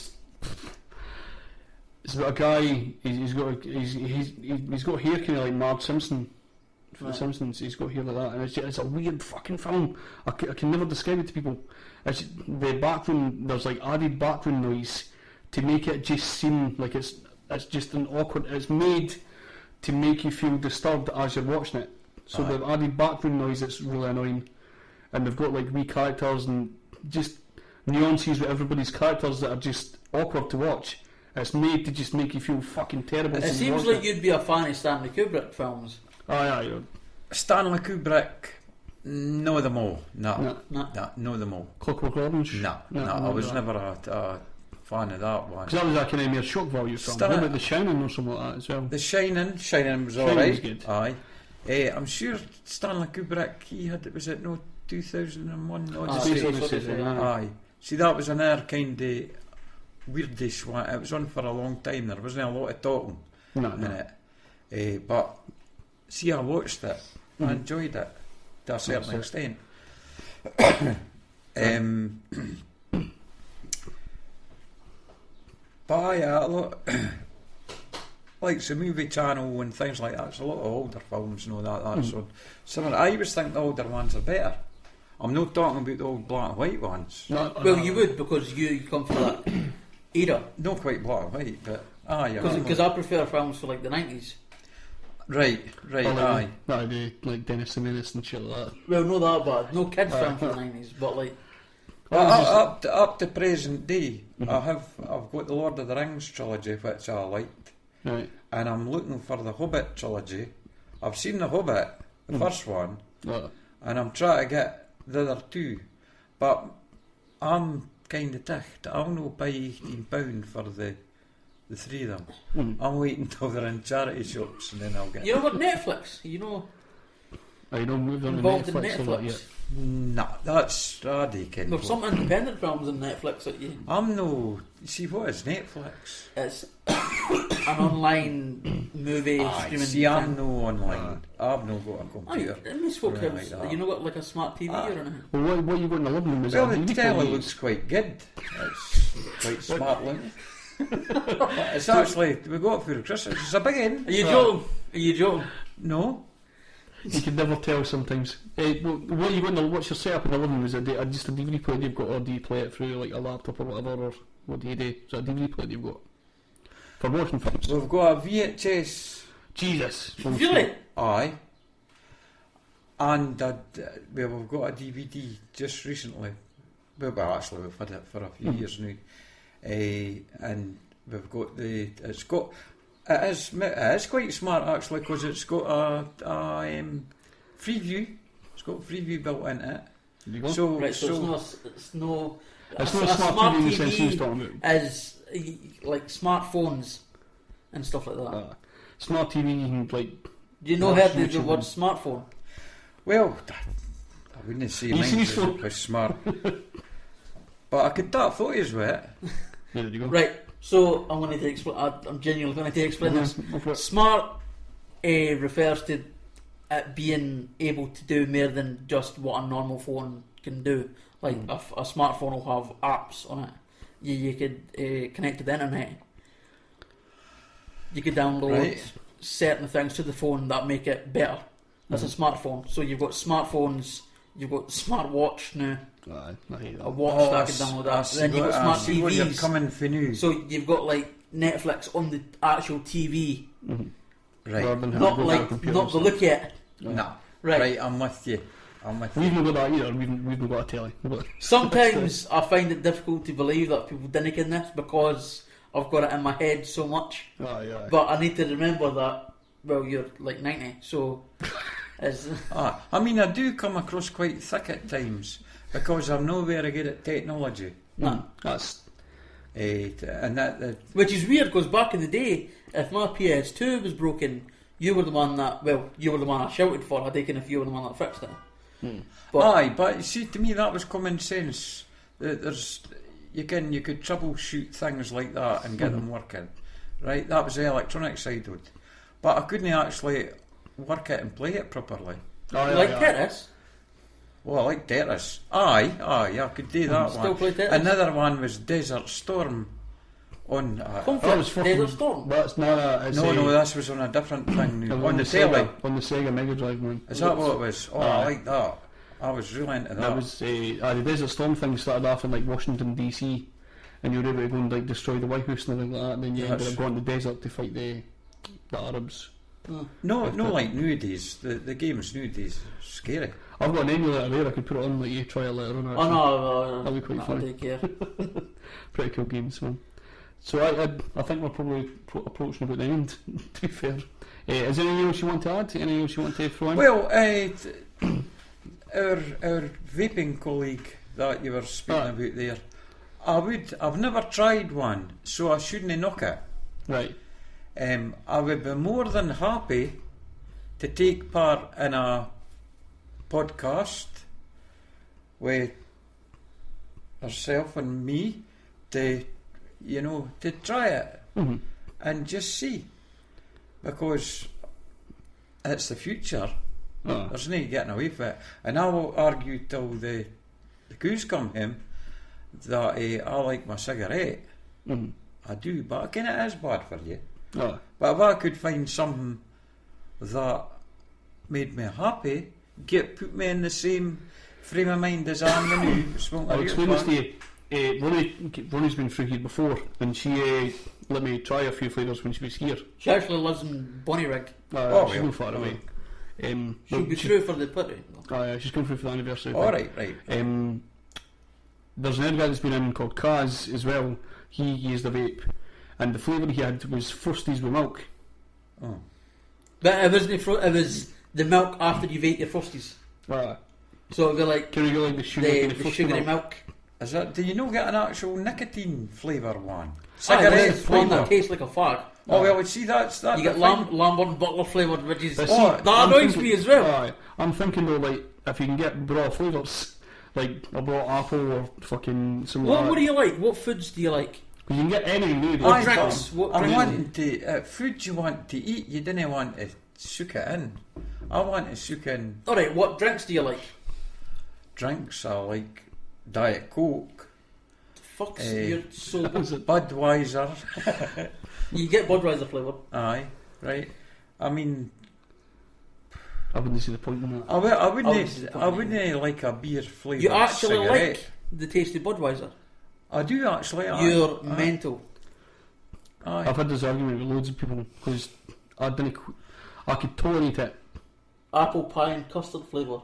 It's about a guy. He's got hair kind of like Marge Simpson. For The Simpsons, he's got hair like that, and it's a weird fucking film. I can never describe it to people. It's the background. There's like added background noise to make it just seem like it's just an awkward. It's made to make you feel disturbed as you're watching it. So they've added background noise that's really annoying, and they've got like wee characters and just nuances with everybody's characters that are just awkward to watch. It's made to just make you feel fucking terrible. It seems like you'd be a fan of Stanley Kubrick films. Aye. Stanley Kubrick, know them all. No, know them all. Clockwork Orange? No, I was never a fan of that one. Because that was a kind of mere shock value film. What about The Shining or something like that as well? The Shining was alright. Good. Aye. I'm sure Stanley Kubrick, he had, was it no 2001? Aye. See, that was another kind of weirdish one. It was on for a long time. There wasn't a lot of talking in it. But see, I watched it. I enjoyed it to a certain extent. But like the movie channel and things like that. It's a lot of older films and all that. So I always think the older ones are better. I'm not talking about the old black and white ones. Well, you would, because you come from that era. Not quite black and white, but because I prefer films for like the 90s. Right, aye. That'd be like Dennis the Menace and shit like that. Well, not that bad. No kids film for the 90s, but like. Up to present day, I've got the Lord of the Rings trilogy, which I liked, right, and I'm looking for the Hobbit trilogy. I've seen the Hobbit, the first one, and I'm trying to get the other two, but I'm kind of ticked. I'll not pay £18 for the three of them. I'm waiting till they're in charity shops and then I'll get. You know what, Netflix? You know. I don't move on to involved in Netflix or that yet. Netflix? Nah, that's Ken. There's some independent films on Netflix that you. I'm no. See, what is Netflix? It's an online movie streaming. See, I'm thing. no online. I've no got a computer. Most folk have. Like that. You know, got like a smart TV or anything. Well, what you got in the living room? Is Well, that a the DVD telly player? looks quite good. It's quite smart looking. It's actually, we got it for Christmas. It's a big one. Are you joking? Are you joking? No. You can never tell sometimes. What you got in the, what's your setup in the living room? Is it just a DVD player you've got, or do you play it through like a laptop or whatever, or what do you do? Is it a DVD player you've got for watching films? We've got a VHS. Jesus, Really? Aye. And we've got a DVD just recently. Well, actually, we've had it for a few years now. And we've got it is quite smart actually, because it's got a Freeview. It's got Freeview built into it. There you go. So It's not a smart TV in the sense you was talking about. as like smartphones and stuff like that. Smart TV, you can like. Do you know watch how the YouTube word and- smartphone? Well, I wouldn't say You seen his mine phone? was smart, but I could take photos with it. Yeah, there you go. Right. So I'm going to explain. I'm genuinely going to explain this. Go for it. Smart refers to it being able to do more than just what a normal phone can do. Like a smartphone will have apps on it. You could connect to the internet. You could download certain things to the phone that make it better. That's a smartphone. So you've got smartphones. You've got smartwatch now. I hate A that. watch that can download that. Then you've got smart What you're TVs. coming for new. So you've got like Netflix on the actual TV, Right. Rather than having not to go like to the computer not and to stuff. look at. No. Right. Right, I'm with you. We've not got that either. We've not got a telly. Sometimes I find it difficult to believe that people didn't get this because I've got it in my head so much. Yeah. But I need to remember that. Well, you're like 90, so. I mean, I do come across quite thick at times because I'm not very good at technology. No. That's. And that Which is weird because back in the day, if my PS2 was broken, you were the one I shouted for. I taken if you were the one that fixed it. But but you see, to me that was common sense. You could troubleshoot things like that and get them working, right? That was the electronic side of it, but I couldn't actually work it and play it properly. Tetris. Well, I like Tetris. Aye, I could do that Still one. play Tetris. Another one was Desert Storm on. Conflict, Desert Storm. That's not. No, this was on a different thing now, on the Sega, telly. on the Sega Mega Drive one. Is that what it was? Oh, I like that. I was really into that. That was the Desert Storm thing started off in like Washington DC, and you were able to go and like destroy the White House and everything like that. And then you ended up going to the desert to fight the Arabs. No, like nowadays. The games nowadays are scary. I've got an emulator there. I could put it on, like you try it later on. Oh no, that'd be quite funny. I take care. Pretty cool games, man. So I think we're probably approaching about the end. To be fair, is there anything else you want to add? Anything else you want to throw in? Well, our vaping colleague that you were speaking about there, I've never tried one, so I shouldn't knock it. Right. I would be more than happy to take part in a podcast with herself and me to try it and just see, because it's the future. There's no getting away from it, and I will argue till the coos come home that I like my cigarette. I do, but again, it is bad for you. But if I could find something that made me happy, put me in the same frame of mind as I am now. I'll explain this to you. Ronnie's been through here before, and she let me try a few flavours when she was here. She actually lives in Bonnyrigg. She's not far away. She'll be through for the putty. She's coming through for the anniversary. Right. There's another guy that's been in called Kaz as well. He used a vape, and the flavour he had was Frosties with milk. But it was the milk after you've ate your Frosties. So it'd be like can you go like the sugary milk. Is that? Do you not get an actual nicotine flavour one? Cigarette flavour. one that tastes like a fag. Oh well, see that's you get Lambert Butler flavoured, which is that I'm annoys thinking- me as well. I'm thinking though, like, if you can get broad flavours, like a broad apple or fucking something What like do you like? What foods do you like? that. You can get any really. Or drinks? What I'm drinks? wanting to food you want to eat. You didn't want to soak it in. I want to soak in Alright, what drinks do you like? drinks. I like Diet Coke, Fuck's you're so Budweiser. You get Budweiser flavour. Aye, right. I mean, I wouldn't see the point in that. I wouldn't see the point wouldn't like a beer flavour. You actually cigarette. like the taste of Budweiser? I do actually. You're mental. Aye. I've had this argument with loads of people because I could tolerate it. Apple pie and custard flavour.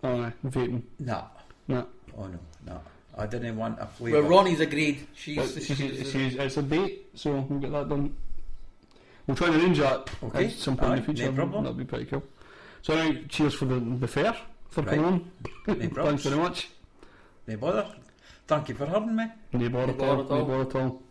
Vaping. Nah. Nah. Oh no, no. I didn't want a flavour. Well, Ronnie's agreed. It's a date, so we'll get that done. We'll try and arrange that Okay. at some point in the Aye, future. no problem. That'd be pretty cool. So anyway, cheers for the fair, for Right. coming on. No Thanks problems. very much. No bother. Thank you for having me. No bother No bother at all.